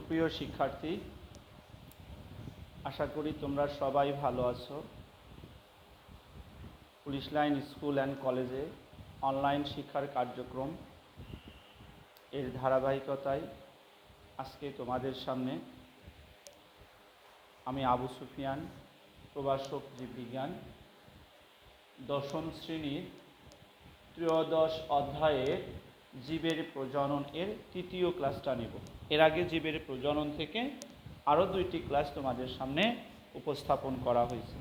সুপ্রিয় শিক্ষার্থী, আশা করি তোমরা সবাই ভালো আছো। পুলিশ লাইন স্কুল অ্যান্ড কলেজে অনলাইন শিক্ষার কার্যক্রম এর ধারাবাহিকতায় আজকে তোমাদের সামনে আমি আবু সুফিয়ান, প্রভাষক জীববিজ্ঞান, দশম শ্রেণীর ত্রয়োদশ অধ্যায়ের জীবের প্রজনন এর তৃতীয় ক্লাসটা নেব। এর আগে জীবের প্রজনন থেকে আরও 2টি ক্লাস তোমাদের সামনে উপস্থাপন করা হয়েছে।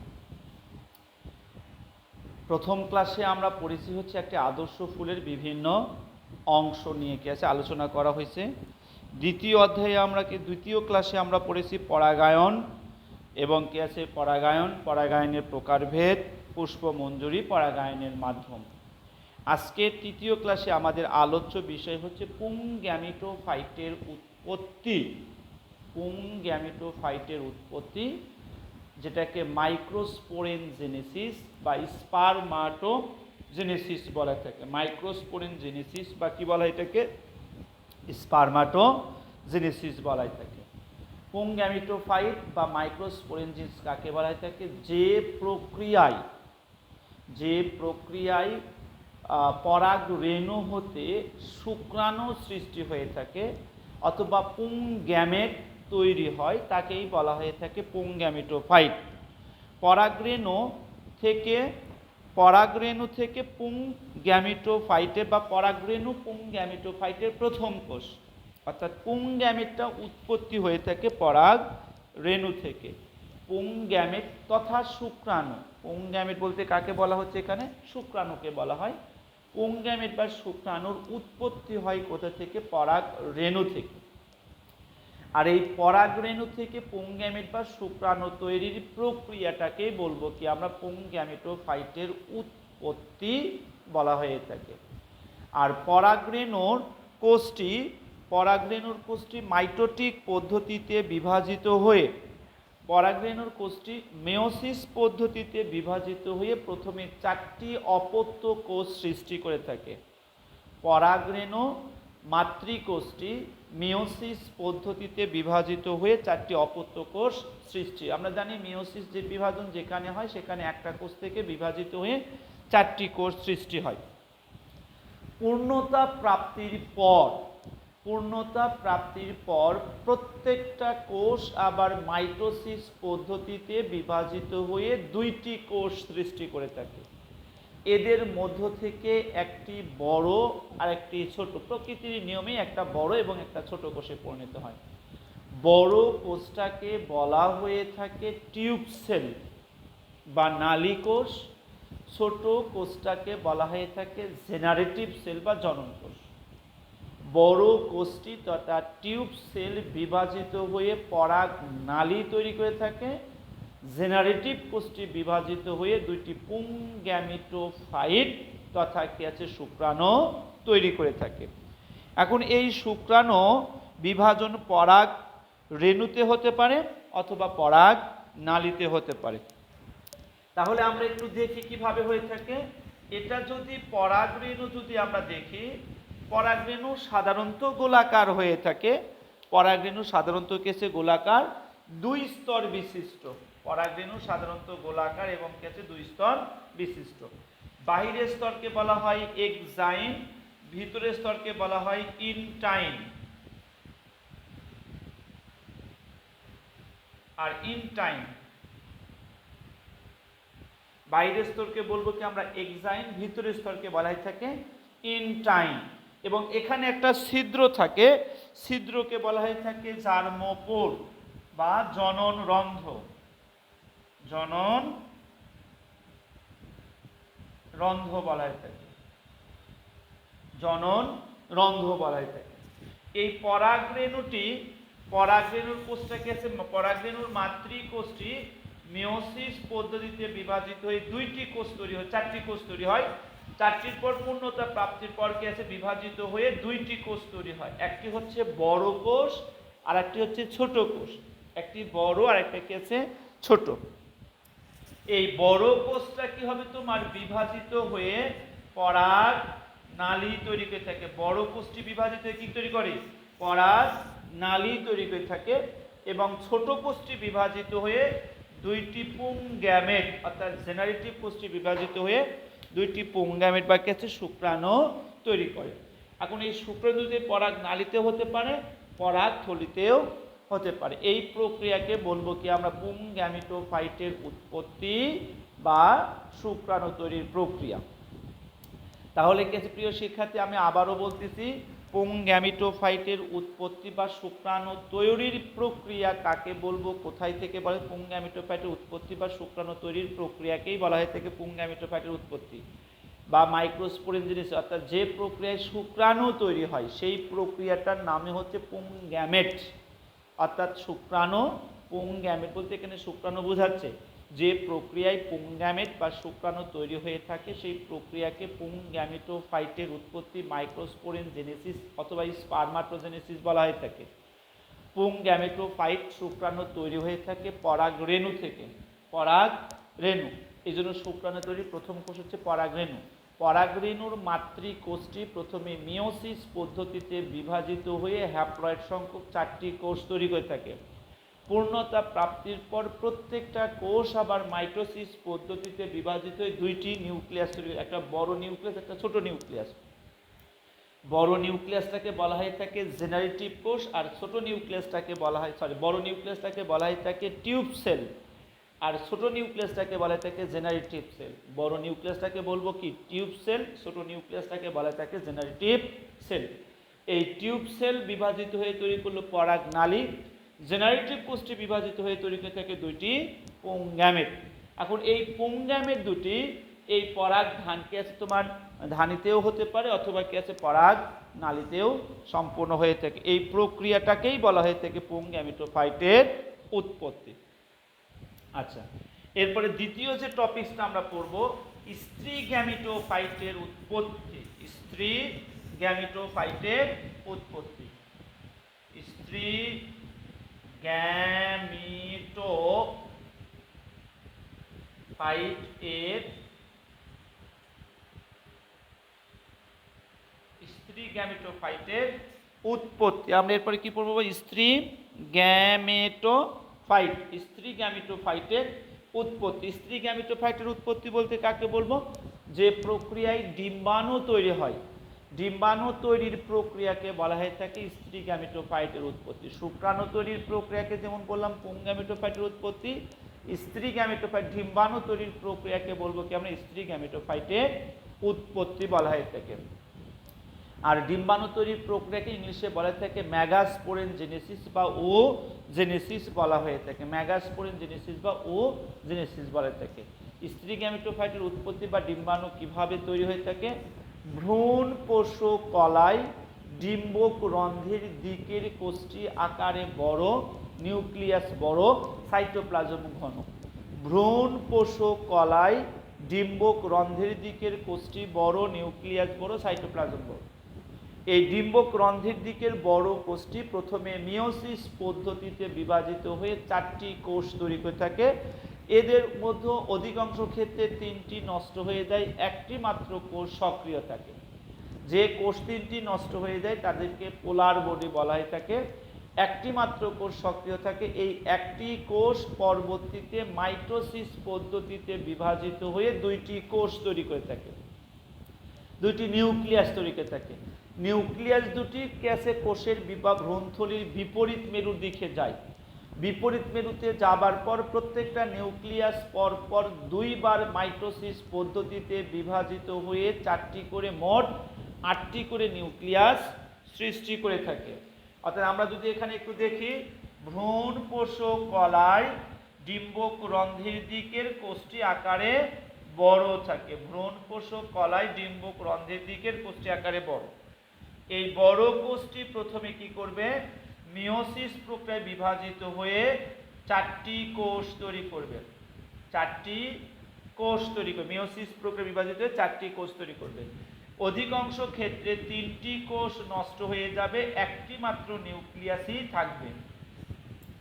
প্রথম ক্লাসে আমরা পড়েছি হচ্ছে একটি আদর্শ ফুলের বিভিন্ন অংশ নিয়ে কি আছে আলোচনা করা হয়েছে। দ্বিতীয় ক্লাসে আমরা পড়েছি পরাগায়ন এবং কি আছে পরাগায়নের প্রকারভেদ, পুষ্পমঞ্জরি, পরাগায়নের মাধ্যম। আজকে তৃতীয় ক্লাসে আমাদের আলোচ্য বিষয় হচ্ছে পুংগ্যামিটোফাইটের উৎপত্তি, যেটাকে মাইক্রোস্পোরেনজেনেসিস বা স্পারমাটোজেনেসিস বলা থাকে। মাইক্রোস্পোরেনজেনেসিস বা কি বলা হয় এটাকে? স্পারমাটোজেনেসিস বলা থাকে। পুংগ্যামিটোফাইট বা মাইক্রোস্পোরেনজেনেসিস কাকে বলা হয় থাকে? যে প্রক্রিয়ায় পরাগরেণু হতে শুক্রাণু সৃষ্টি হয়ে থাকে অথবা পুংগ্যামেট তৈরি হয়, তাকেই বলা হয়ে থাকে পুংগ্যামিটোফাইট। পরাগরেণু থেকে পুংগ্যামিটোফাইটের বা পরাগরেণু পুংগ্যামিটোফাইটের প্রথম কোষ, অর্থাৎ পুংগ্যামেটটা উৎপত্তি হয়ে থাকে পরাগরেণু থেকে। পুংগ্যামেট তথা শুক্রাণু, পুংগ্যামেট বলতে কাকে বলা হচ্ছে এখানে? শুক্রাণুকে বলা হয়। পুংগ্যামেট বা শুক্রাণুর উৎপত্তি হয় কোথা থেকে? পরাগরেণু থেকে। আর এই পরাগরেণু থেকে পুংগ্যামেট বা শুক্রাণু তৈরির প্রক্রিয়াটাকে বলবো কি আমরা? পুংগ্যামিটোফাইটের উৎপত্তি বলা হয়ে থাকে। আর পরাগরেণুর কোষটি মাইটোটিক পদ্ধতিতে বিভাজিত হয়ে মেয়োসিস পদ্ধতিতে বিভাজিত হয়ে প্রথমে 4টি অপত্য কোষ সৃষ্টি করে থাকে। পরাগরেণু মাতৃকোষটি মেয়োসিস পদ্ধতিতে বিভাজিত হয়ে 4টি অপত্য কোষ সৃষ্টি। আমরা জানি মেয়োসিস যে বিভাজন যেখানে হয় সেখানে একটা কোষ থেকে বিভাজিত হয়ে 4টি কোষ সৃষ্টি হয়। পূর্ণতা প্রাপ্তির পর প্রত্যেকটা কোষ আবার মাইটোসিস পদ্ধতিতে বিভাজিত হয়ে 2টি কোষ সৃষ্টি করে থাকে। এদের মধ্য থেকে একটি বড় আর একটি ছোট, প্রকৃতির নিয়মে একটা বড় এবং একটা ছোট কোষে পরিণত হয়। বড় কোষটাকে বলা হয়ে থাকে টিউব সেল বা নালী কোষ, ছোট কোষটাকে বলা হয়ে থাকে জেনারেটিভ সেল বা জনন কোষ। বড় কোষটি তথা টিউব সেল বিভাজিত হয়ে পরাগ নালী তৈরি করে থাকে। জেনারেটিভ কোষটি বিভাজিত হয়ে 2টি পুংগ্যামিটোফাইট তথা কি আছে শুক্রাণু তৈরি করে থাকে। এখন এই শুক্রাণু বিভাজন পরাগ রেণুতে হতে পারে অথবা পরাগ নালীতে হতে পারে। তাহলে আমরা একটু দেখি কিভাবে হয়ে থাকে। এটা যদি পরাগরেণু যদি আমরা দেখি, পরাগরেণু সাধারণত গোলাকার হয়ে থাকে। পরাগরেণু সাধারণত কেসে গোলাকার, 2 স্তর বিশিষ্ট। পরাগরেণু সাধারণত গোলাকার এবং কেসে 2 স্তর বিশিষ্ট। বাহিরের স্তরকে বলা হয় এক্সাইন, ভিতরের স্তরকে বলা হয় ইনটাইন। আর ইনটাইন বাইরের স্তরকে বলবো কি আমরা? এক্সাইন। ভিতরের স্তরকে বলা হয়ে থাকে ইনটাইন। এবং এখানে একটা ছিদ্র থাকে, ছিদ্রকে বলা হয়ে থাকে জার্মোপোর বা জনন রন্ধ্র। বলা হয়ে থাকে, জনন রন্ধ্র বলা হয়ে থাকে। এই পরাগরেণুর কোষটাকে আছে, পরাগরেণুর মাতৃকোষটি মেয়োসিস পদ্ধতিতে বিভাজিত হয়ে 2টি কোষ তৈরি হয়, 4টি কোষ তৈরি হয়। 4টির পর পূর্ণতা প্রাপ্তির পর কি আছে? বিভাজিত হয়ে 2টি কোষ তৈরি হয়। একটি হচ্ছে বড় কোষ আর একটি হচ্ছে ছোট কোষ। একটি বড় আর একটা কি আছে? ছোট। এই বড় কোষটা কি হবে? তোমার বিভাজিত হয়ে পরাগ নালী তৈরি করে থাকে। বড় কোষটি বিভাজিত হয়ে কি তৈরি করে? পরাগ নালী তৈরি করে থাকে এবং ছোট কোষটি বিভাজিত হয়ে দুইটি পুং গ্যামেট অর্থাৎ জেনারেটিভ কোষটি বিভাজিত হয়ে দুইটি পুং গ্যামেট বা কি আছে শুক্রাণু তৈরি করে। এখন এই শুক্রাণুতে পরাগ নালীতে হতে পারে, পরাগ থলিতেও হতে পারে। এই প্রক্রিয়াকে বলবো কি আমরা পুং গ্যামিটোফাইটের উৎপত্তি বা শুক্রাণু তৈরির প্রক্রিয়া। তাহলে কি আছে প্রিয় শিক্ষার্থী, আমি আবারও বলতেছি, পুং গ্যামিটোফাইটের উৎপত্তি বা শুক্রাণু তৈরির প্রক্রিয়া কাকে বলবো, কোথায় থেকে বলে? পুং গ্যামিটোফাইটের উৎপত্তি বা শুক্রাণু তৈরির প্রক্রিয়াকেই বলা হয়ে থাকে পুং গ্যামিটোফাইটের উৎপত্তি বা মাইক্রোস্পোরেনজেনেসিস, অর্থাৎ যে প্রক্রিয়ায় শুক্রাণু তৈরি হয় সেই প্রক্রিয়াটার নামে হচ্ছে পুং গ্যামেট, অর্থাৎ শুক্রাণু। পুং গ্যামেট বলতে এখানে শুক্রাণু বোঝাচ্ছে যে প্রক্রিয়ায় পুং গ্যামেট বা শুক্রাণু তৈরি হয়ে থাকে সেই প্রক্রিয়াকে পুং গ্যামিটোফাইটের উৎপত্তি, মাইক্রোস্পোরেনজেনেসিস অথবা স্পারমাটোজেনেসিস বলা হয়ে থাকে। পুং গ্যামেটোফাইট শুক্রাণু তৈরি হয়ে থাকে পরাগ রেণু থেকে, পরাগ রেণু। এই জন্য শুক্রাণু তৈরির প্রথম কোষ হচ্ছে পরাগ রেণু। পরাগ রেণুর মাতৃকোষটি প্রথমে মিওসিস পদ্ধতিতে বিভাজিত হয়ে হ্যাপ্লয়েড সংখ্যক 4টি কোষ তৈরি করে থাকে। পূর্ণতা প্রাপ্তির পর প্রত্যেকটা কোষ আবার মাইটোসিস পদ্ধতিতে বিভাজিত হয়ে 2টি নিউক্লিয়াস তৈরি, একটা বড় নিউক্লিয়াস, একটা ছোট নিউক্লিয়াস। বড় নিউক্লিয়াসটাকে বলা হয় থাকে জেনারেটিভ কোষ, আর ছোট নিউক্লিয়াসটাকে বলা হয় বড় নিউক্লিয়াসটাকে বলা হয় থাকে টিউব সেল, আর ছোট নিউক্লিয়াসটাকে বলা হয় থাকে জেনারেটিভ সেল। বড় নিউক্লিয়াসটাকে বলবো কি টিউব সেল, ছোট নিউক্লিয়াসটাকে বলা হয় থাকে জেনারেটিভ সেল। এই টিউব সেল বিভাজিত হয়ে তৈরি করলো পরাগ নালী। জেনারেটিভ কোষটি বিভাজিত হয়ে তৈরি করে থাকে 2টি পুং গ্যামেট। এখন এই পুং গ্যামেট দুটি এই পরাগ ধান কি আছে তোমার ধানিতেও হতে পারে অথবা কি আছে পরাগ নালীতেও সম্পূর্ণ হয়ে থাকে। এই প্রক্রিয়াটাকেই বলা হয়ে থাকে পুং গ্যামিটোফাইটের উৎপত্তি। আচ্ছা, এরপরে দ্বিতীয় যে টপিকসটা আমরা পড়ব, স্ত্রী গ্যামিটোফাইটের উৎপত্তি। স্ত্রী গ্যামিটোফাইটের উৎপত্তি। স্ত্রী গ্যামিটোফাইটের উৎপত্তি। আমরা এরপরে কি পড়বো? স্ত্রী গ্যামেটোফাইট। স্ত্রী গ্যামিটোফাইটের উৎপত্তি। স্ত্রী গ্যামিটোফাইটের উৎপত্তি বলতে কাকে বলবো? যে প্রক্রিয়ায় ডিম্বাণু তৈরি হয়, ডিম্বাণু তৈরির প্রক্রিয়াকে বলা হয়ে থাকে স্ত্রী গ্যামিটোফাইটের উৎপত্তি। শুক্রাণু তৈরির প্রক্রিয়াকে যেমন বললাম পুং গ্যামিটোফাইটের উৎপত্তি, স্ত্রী গ্যামিটোফাইট ডিম্বাণু তৈরির প্রক্রিয়াকে বলবো কি আমরা স্ত্রী গ্যামিটোফাইটের উৎপত্তি বলা হয়ে থাকে। আর ডিম্বাণু তৈরির প্রক্রিয়াকে ইংলিশে বলা থাকে ম্যাগাস্পোরেনজেনেসিস বা ও জেনেসিস বলা হয়ে থাকে। ম্যাগাস্পোরেনজেনেসিস বা ও জেনেসিস বলা থাকে। স্ত্রী গ্যামিটোফাইটের উৎপত্তি বা ডিম্বাণু কিভাবে তৈরি হয়ে থাকে? ভ্রূণ পোষক কলায় ডিম্বক রন্ধ্রের দিকের কোষটি আকারে বড়, নিউক্লিয়াস বড়, সাইটোপ্লাজম ঘন। ভ্রূণ পোষক কলায় ডিম্বক রন্ধ্রের দিকের কোষটি বড়, নিউক্লিয়াস বড়, সাইটোপ্লাজম বড়। এই ডিম্বক রন্ধ্রের দিকের বড় কোষটি প্রথমে মিওসিস পদ্ধতিতে বিভাজিত হয়ে 4টি কোষ তৈরি করে থাকে। এদের মধ্যে অধিকাংশ ক্ষেত্রে 3টি নষ্ট হয়ে যায়, একটি মাত্র কোষ সক্রিয় থাকে। যে কোষ 3টি নষ্ট হয়ে যায় তাদেরকে পোলার বডি বলা হয়ে থাকে। একটি মাত্র কোষ সক্রিয় থাকে। এই একটি কোষ পরবর্তীতে মাইটোসিস পদ্ধতিতে বিভাজিত হয়ে 2টি কোষ তৈরি করে থাকে, 2টি নিউক্লিয়াস তৈরি করে থাকে। নিউক্লিয়াস দুটি ক্যাসে কোষের ভ্রূণথলির বিপরীত মেরুর দিকে যায়। বিপরীত মেরুতে যাবার পর প্রত্যেকটা নিউক্লিয়াস পরপর 2 বার মাইটোসিস পদ্ধতিতে বিভাজিত হয়ে 4টি করে মোট 8টি করে নিউক্লিয়াস সৃষ্টি করে থাকে। অর্থাৎ আমরা যদি এখানে একটু দেখি, ভ্রূণ পোষক কলায় ডিম্বক রন্ধ্রের দিকের কোষটি আকারে বড় থাকে। ভ্রূণ পোষক কলায় ডিম্বক রন্ধ্রের দিকের কোষটি আকারে বড়। এই বড় কোষটি প্রথমে কি করবে? মিওসিস প্রক্রিয়ায় বিভাজিত হয়ে 4টি কোষ তৈরি করবে। 4টি কোষ তৈরি করবে। মিওসিস প্রক্রিয়ায় বিভাজিত হয়ে 4টি কোষ তৈরি করবে। অধিকাংশ ক্ষেত্রে 3টি কোষ নষ্ট হয়ে যাবে, একটি মাত্র নিউক্লিয়াসই থাকবে,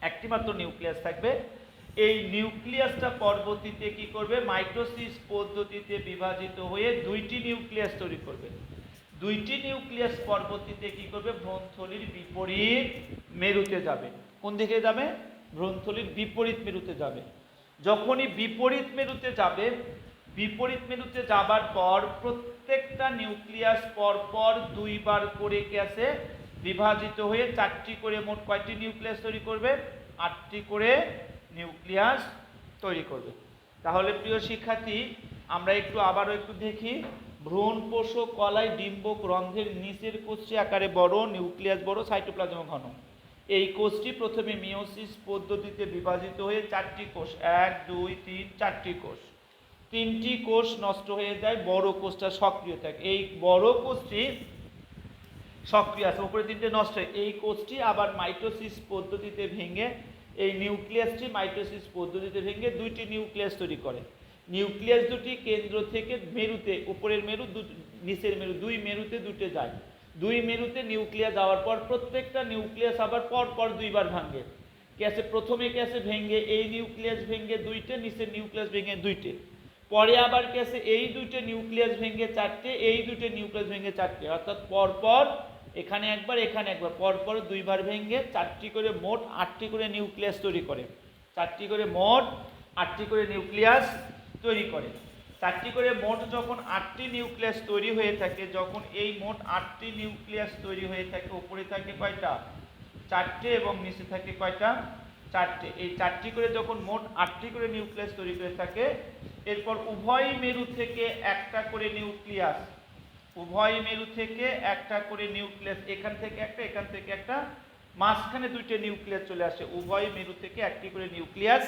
একটি মাত্র নিউক্লিয়াস থাকবে। এই নিউক্লিয়াসটা পরবর্তীতে কি করবে? মাইটোসিস পদ্ধতিতে বিভাজিত হয়ে 2টি নিউক্লিয়াস তৈরি করবে। 2টি নিউক্লিয়াস পরবর্তীতে কি করবে? ভ্রূণথলির বিপরীত মেরুতে যাবে। কোন দিকে যাবে? ভ্রূণথলির বিপরীত মেরুতে যাবে। যখনই বিপরীত মেরুতে যাবে, বিপরীত মেরুতে যাবার পর প্রত্যেকটা নিউক্লিয়াস পরপর দুইবার করে গ্যাসে বিভাজিত হয়ে 4টি করে, মোট কয়টি নিউক্লিয়াস তৈরি করবে? 8টি করে নিউক্লিয়াস তৈরি করবে। তাহলে প্রিয় শিক্ষার্থী, আমরা আবারও একটু দেখি। ভ্রূণ পোষক কলায় ডিম্বক রন্ধ্রের নিচের কোষটি আকারে বড়, নিউক্লিয়াস বড়, সাইটোপ্লাজম ঘন। এই কোষটি প্রথমে মিওসিস পদ্ধতিতে বিভাজিত হয়ে 4টি কোষ, 1 2 3 4টি কোষ। 3টি কোষ নষ্ট হয়ে যায়, বড় কোষটা সক্রিয় থাকে। এই বড় কোষটি সক্রিয় আছে, উপরে 3টে নষ্ট হয়। এই কোষটি আবার মাইটোসিস পদ্ধতিতে ভেঙে, এই নিউক্লিয়াসটি মাইটোসিস পদ্ধতিতে ভেঙে 2টি নিউক্লিয়াস তৈরি করে। নিউক্লিয়াস দুটি কেন্দ্র থেকে মেরুতে, উপরের মেরু নিচের মেরু, 2 মেরুতে দুটো যায়। 2 মেরুতে নিউক্লিয়াস যাওয়ার পর প্রত্যেকটা নিউক্লিয়াস আবার পরপর 2বার ভাঙে। ক্যাসে প্রথমে ক্যাসে ভেঙে এই নিউক্লিয়াস ভেঙে 2টে, নিচের নিউক্লিয়াস ভেঙে 2টে, পরে আবার ক্যাসে এই 2টে নিউক্লিয়াস ভেঙে 4টে, এই 2টে নিউক্লিয়াস ভেঙে 4টে, অর্থাৎ পরপর এখানে একবার এখানে একবার, পরপর 2বার ভেঙে 4টি করে, মোট 8টি করে নিউক্লিয়াস তৈরি করে। 4টি করে, মোট 8টি করে নিউক্লিয়াস তৈরি করে। 4টি করে মোট যখন 8টি নিউক্লিয়াস তৈরি হয়ে থাকে, যখন এই মোট 8টি নিউক্লিয়াস তৈরি হয়ে থাকে, উপরে থাকে কয়টা? 4টে, এবং নিচে থাকে কয়টা? 4টে। এই 4টি করে যখন মোট 8টি করে নিউক্লিয়াস তৈরি করে থাকে, এরপর উভয় মেরু থেকে একটা করে নিউক্লিয়াস, উভয় মেরু থেকে একটা করে নিউক্লিয়াস, এখান থেকে একটা, এখান থেকে একটা, মাঝখানে 2টে নিউক্লিয়াস চলে আসে। উভয় মেরু থেকে একটি করে নিউক্লিয়াস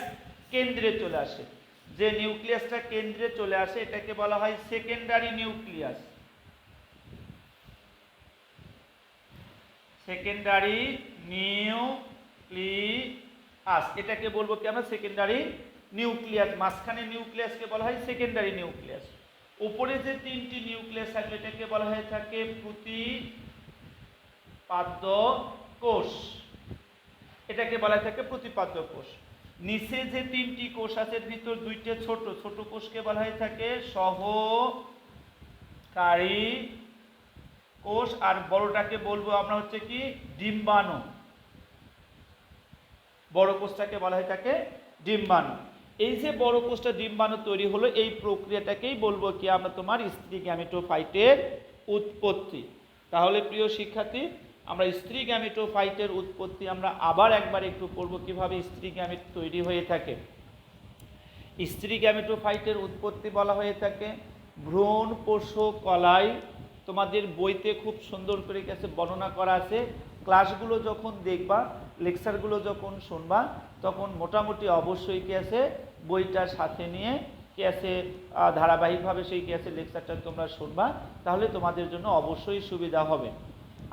কেন্দ্রে চলে আসে। যে নিউক্লিয়াসটা কেন্দ্রে চলে আসে এটাকে বলা হয় সেকেন্ডারি নিউক্লিয়াস। সেকেন্ডারি নিউক্লিয়াস, এটাকে বলবো কি আমরা? Secondary nucleus. মাঝখানে নিউক্লিয়াসকে বলা হয় সেকেন্ডারি নিউক্লিয়াস। উপরে যে 3টি নিউক্লিয়াস থাকবে এটাকে বলা হয়ে থাকে প্রতিপাদ্য কোষ। এটাকে বলা হয়ে থাকে প্রতিপাদ্য কোষ। নিচে যে 3টি কোষ আছে এর ভিতর 2টে ছোট ছোট কোষকে বলা হয়ে থাকে সহকারী কোষ, আর বড়টাকে বলবো আমরা হচ্ছে কি? ডিম্বাণু। বড় কোষটাকে বলা হয়ে থাকে ডিম্বাণু। এই যে বড় কোষটা ডিম্বাণু তৈরি হলো, এই প্রক্রিয়াটাকেই বলবো কি আমরা? তোমার স্ত্রী গ্যামেটোফাইটের উৎপত্তি। তাহলে প্রিয় শিক্ষার্থী, আমরা স্ত্রী গ্যামেটোফাইটের উৎপত্তি আমরা আবার একবার একটু পড়ব, কিভাবে স্ত্রী গ্যামেট তৈরি হয়ে থাকে। স্ত্রী গ্যামেটোফাইটের উৎপত্তি বলা হয়ে থাকে ভ্রূণ পোষক কলায়। তোমাদের বইতে খুব সুন্দর করে কাছে বর্ণনা করা আছে। ক্লাসগুলো যখন দেখবা, লেকচারগুলো যখন শুনবা, তখন মোটামুটি অবশ্যই কি আছে, বইটার সাথে নিয়ে কি আছে ধারাবাহিকভাবে সেই কি আছে লেকচারটা তোমরা শুনবা, তাহলে তোমাদের জন্য অবশ্যই সুবিধা হবে।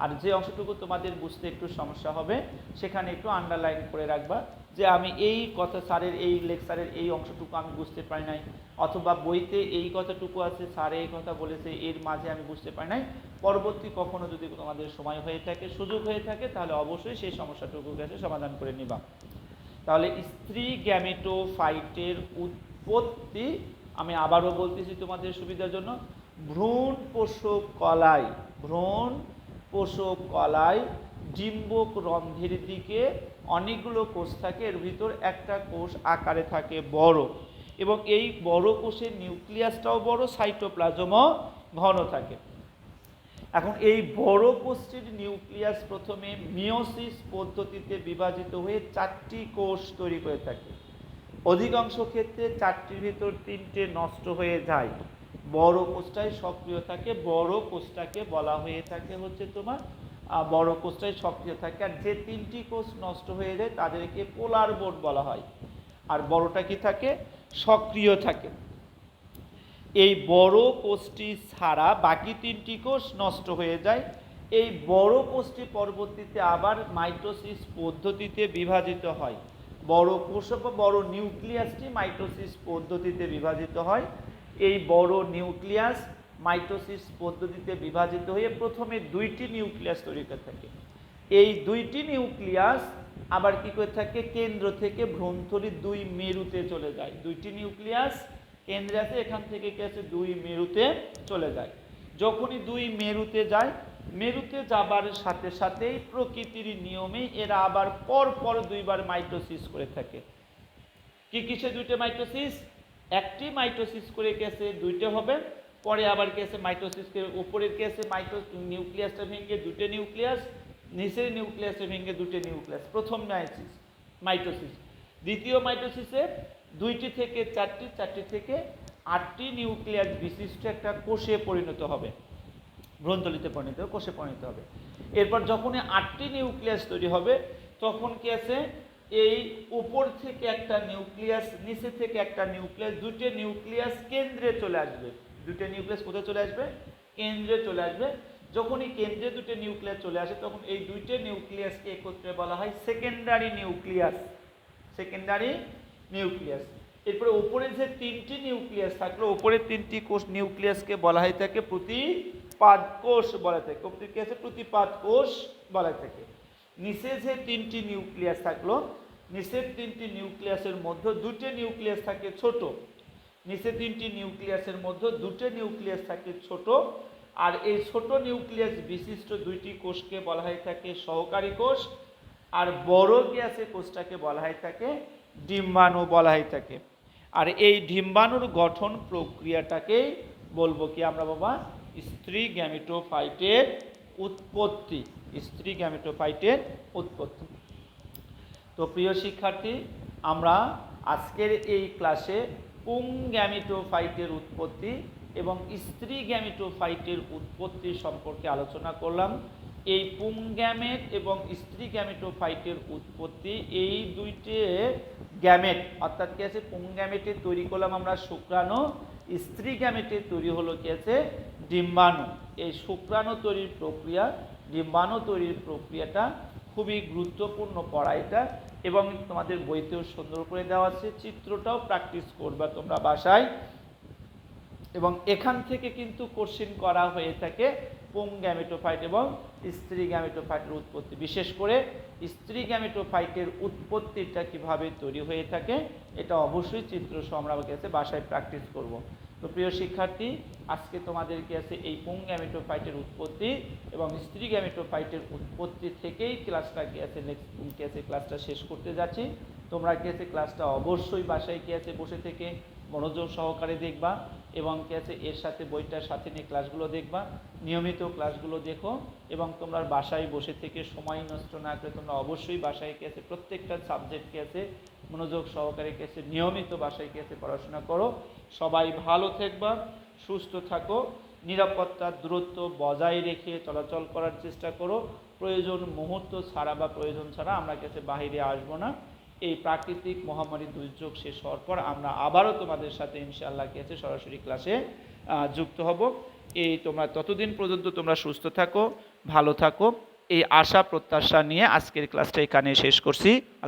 আর যে অংশটুকু তোমাদের বুঝতে একটু সমস্যা হবে সেখানে একটু আন্ডারলাইন করে রাখবা যে আমি এই কথা স্যারের এই লেকচারের এই অংশটুকু আমি বুঝতে পারি নাই, অথবা বইতে এই কথাটুকু আছে, স্যার এই কথা বলেছে, এর মাঝে আমি বুঝতে পারি নাই। পরবর্তী কখনো যদি তোমাদের সময় হয়ে থাকে, সুযোগ হয়ে থাকে, তাহলে অবশ্যই সেই সমস্যাটুকু কাছে সমাধান করে নিবা। তাহলে স্ত্রী গ্যামেটোফাইটের উৎপত্তি আমি আবারও বলতেছি তোমাদের সুবিধার জন্য, ভ্রূণ পোষক কলায়, ভ্রূণ পোষক কলায় ডিম্বক রন্ধ্রের দিকে অনেকগুলো কোষ থাকে, এর ভিতর একটা কোষ আকারে থাকে বড়, এবং এই বড় কোষের নিউক্লিয়াসটাও বড়, সাইটোপ্লাজমও ঘন থাকে। এখন এই বড় কোষটির নিউক্লিয়াস প্রথমে মিওসিস পদ্ধতিতে বিভাজিত হয়ে 4টি কোষ তৈরি করে থাকে। অধিকাংশ ক্ষেত্রে 4টির ভিতর 3টে নষ্ট হয়ে যায়, বড় কোষটাই সক্রিয় থাকে। বড় কোষটাকে বলা হয়ে থাকে হচ্ছে তোমার বড় কোষটাই সক্রিয় থাকে। আর যে 3টি কোষ নষ্ট হয়ে যায় তাদেরকে পোলার বোর্ড বলা হয়, আর বড়টা কি থাকে? সক্রিয় থাকে। এই বড় কোষটি ছাড়া বাকি 3টি কোষ নষ্ট হয়ে যায়। এই বড় কোষটি পরবর্তীতে আবার মাইটোসিস পদ্ধতিতে বিভাজিত হয়। বড় কোষ বা বড় নিউক্লিয়াসটি মাইটোসিস পদ্ধতিতে বিভাজিত হয়। এই বড় নিউক্লিয়াস মাইটোসিস পদ্ধতিতে বিভাজিত হয়ে প্রথমে 2টি নিউক্লিয়াস তৈরি করে থাকে। এই 2টি নিউক্লিয়াস আবার কি করে থাকে? কেন্দ্র থেকে ভ্রূণথলির 2 মেরুতে চলে যায়। 2টি নিউক্লিয়াস কেন্দ্রে আছে, এখান থেকে কি আছে? 2 মেরুতে চলে যায়। যখনই 2 মেরুতে যায় মেরুতে যাবার সাথে সাথেই প্রকৃতির নিয়মে এরা আবার পর পর দুইবার মাইটোসিস করে থাকে। কি কিসে দুইটা মাইটোসিস? একটি মাইটোসিস করে গেছে দুইটা হবে, পরে আবার গেছে মাইটোসিস করে উপরের গেছে নিউক্লিয়াসটা ভেঙে দুটো নিউক্লিয়াস, নিচের নিউক্লিয়াসে ভেঙে দুটো নিউক্লিয়াস, প্রথম মাইটোসিস। দ্বিতীয় মাইটোসিসে দুইটি থেকে চারটি, চারটি থেকে আটটি নিউক্লিয়াস বিশিষ্ট একটা কোষে পরিণত হবে, ভ্রূণথলিতে পরিণত হবে, কোষে পরিণত হবে। এরপর যখনই আটটি নিউক্লিয়াস তৈরি হবে তখন কি আছে, এই উপর থেকে একটা নিউক্লিয়াস, নিচে থেকে একটা নিউক্লিয়াস, দুটো নিউক্লিয়াস কেন্দ্রে চলে আসবে। দুটো নিউক্লিয়াস কোথায় চলে আসবে? কেন্দ্রে চলে আসবে। যখনই কেন্দ্রে দুটো নিউক্লিয়াস চলে আসে তখন এই দুইটো নিউক্লিয়াসকে একত্রে বলা হয় সেকেন্ডারি নিউক্লিয়াস। Secondary nucleus. এরপরে উপরে যে তিনটি নিউক্লিয়াস থাকলো, উপরের তিনটি কোষ নিউক্লিয়াসকে বলা হয় থাকে প্রতিপাদ কোষ বলা থাকে। কি আছে? প্রতিপাদ কোষ বলা থাকে। নিচে যে তিনটি নিউক্লিয়াস থাকলো, নিচের তিনটি নিউক্লিয়াসের মধ্যে দুটো নিউক্লিয়াস থাকে ছোট, নিচে তিনটি নিউক্লিয়াসের মধ্যে দুটো নিউক্লিয়াস থাকে ছোট, আর এই ছোট নিউক্লিয়াস বিশিষ্ট দুইটি কোষকে বলা হয় থাকে সহকারী কোষ, আর বড় গ্যাসে কোষটাকে বলা হয় থাকে ডিম্বাণু বলা হয় থাকে। আর এই ডিম্বাণুর গঠন প্রক্রিয়াটাকেই বলবো কি আমরা বাবা? স্ত্রী গ্যামেটোফাইটের উৎপত্তি। স্ত্রী গ্যামেটোফাইটের উৎপত্তি। তো প্রিয় শিক্ষার্থী, আমরা আজকের এই ক্লাসে পুং গ্যামেটোফাইটের উৎপত্তি এবং স্ত্রী গ্যামেটোফাইটের উৎপত্তি সম্পর্কে আলোচনা করলাম। এই পুং গ্যামেট এবং স্ত্রী গ্যামেটোফাইটের উৎপত্তি, এই দুইটি গ্যামেট অর্থাৎ কি আছে, পুং গ্যামেটে তৈরি করলাম আমরা শুক্রাণু, স্ত্রী গ্যামেটে তৈরি হলো কি আছে ডিম্বাণু। এই শুক্রাণু তৈরির প্রক্রিয়া, ডিম্বাণু তৈরির প্রক্রিয়াটা খুবই গুরুত্বপূর্ণ পড়া এটা, এবং তোমাদের বইতেও সুন্দর করে দেওয়া আছে, চিত্রটাও প্র্যাকটিস করবা তোমরা বাসায়। এবং এখান থেকে কিন্তু কোশ্চেন করা হয়ে থাকে পুং গ্যামেটোফাইট এবং স্ত্রী গ্যামেটোফাইটের উৎপত্তি, বিশেষ করে স্ত্রী গ্যামেটোফাইটের উৎপত্তিটা কিভাবে তৈরি হয়ে থাকে এটা অবশ্যই চিত্রসহ আমরা কাছে বাসায় প্র্যাকটিস করব। তো প্রিয় শিক্ষার্থী, আজকে তোমাদের কি আছে এই পুং গ্যামেটোফাইটের উৎপত্তি এবং স্ত্রী গ্যামেটোফাইটের উৎপত্তি থেকেই ক্লাসটা কি আছে ক্লাসটা শেষ করতে যাচ্ছি। তোমরা কি আছে ক্লাসটা অবশ্যই বাসায় কি আছে বসে থেকে মনোযোগ সহকারে দেখবা, এবং কি আছে এর সাথে বইটার সাথে নিয়ে ক্লাসগুলো দেখবা, নিয়মিত ক্লাসগুলো দেখো, এবং তোমরা বাসায় বসে থেকে সময় নষ্ট না করে তোমরা অবশ্যই বাসায় কি আছে প্রত্যেকটা সাবজেক্ট কি আছে মনোযোগ সহকারে কি আছে নিয়মিত বাসায় কি আছে পড়াশোনা করো। সবাই ভালো থাকবা, সুস্থ থাকো, নিরাপত্তার দূরত্ব বজায় রেখে চলাচল করার চেষ্টা করো। প্রয়োজন মুহূর্ত ছাড়া বা প্রয়োজন ছাড়া আমরা কি আছে বাহিরে আসবো না। এই প্রাকৃতিক মহামারী দুর্যোগ শেষ হওয়ার পর আমরা আবারও তোমাদের সাথে ইনশাআল্লাহ কি আছে সরাসরি ক্লাসে যুক্ত হব। এই তোমরা ততদিন পর্যন্ত তোমরা সুস্থ থাকো, ভালো থাকো, এই আশা প্রত্যাশা নিয়ে আজকের ক্লাসটা এখানে শেষ করছি। আল্লাহ।